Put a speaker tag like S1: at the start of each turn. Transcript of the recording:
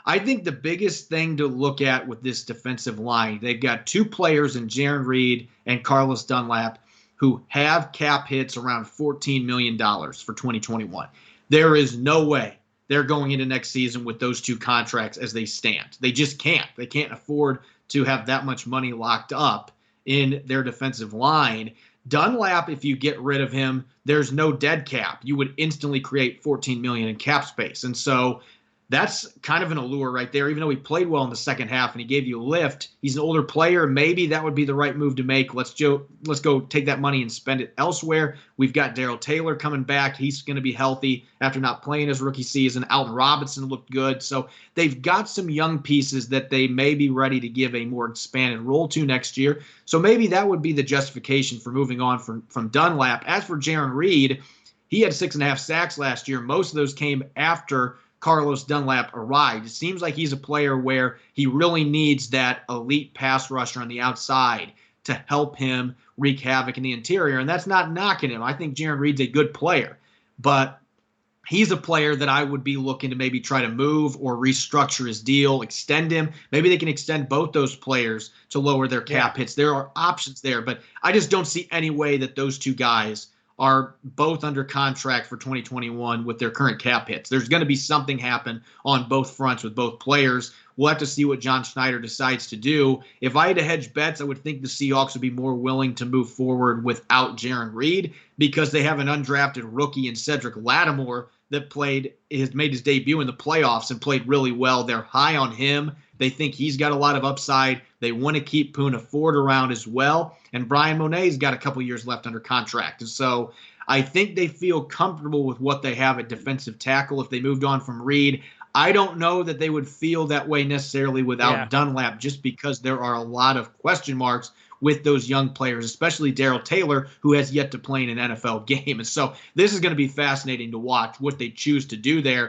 S1: I think the biggest thing to look at with this defensive line, they've got two players in Jarran Reed and Carlos Dunlap who have cap hits around $14 million for 2021. There is no way they're going into next season with those two contracts as they stand. They just can't. They can't afford to have that much money locked up in their defensive line. Dunlap, if you get rid of him, there's no dead cap. You would instantly create $14 million in cap space. And so that's kind of an allure right there. Even though he played well in the second half and he gave you a lift, he's an older player. Maybe that would be the right move to make. Let's go take that money and spend it elsewhere. We've got Darrell Taylor coming back. He's going to be healthy after not playing his rookie season. Alton Robinson looked good. So they've got some young pieces that they may be ready to give a more expanded role to next year. So maybe that would be the justification for moving on from Dunlap. As for Jarran Reed, he had 6.5 sacks last year. Most of those came after Carlos Dunlap arrived. It seems like he's a player where he really needs that elite pass rusher on the outside to help him wreak havoc in the interior. And that's not knocking him. I think Jarran Reed's a good player, but he's a player that I would be looking to maybe try to move or restructure his deal, extend him. Maybe they can extend both those players to lower their cap hits. There are options there, but I just don't see any way that those two guys are both under contract for 2021 with their current cap hits. There's going to be something happen on both fronts with both players. We'll have to see what John Schneider decides to do. If I had to hedge bets, I would think the Seahawks would be more willing to move forward without Jarran Reed because they have an undrafted rookie in Cedric Lattimore that made his debut in the playoffs and played really well. They're high on him. They think he's got a lot of upside. They want to keep Poona Ford around as well. And Brian Monet's got a couple years left under contract. And so I think they feel comfortable with what they have at defensive tackle if they moved on from Reed. I don't know that they would feel that way necessarily without Dunlap, just because there are a lot of question marks with those young players, especially Darrell Taylor, who has yet to play in an NFL game. And so this is going to be fascinating to watch what they choose to do there.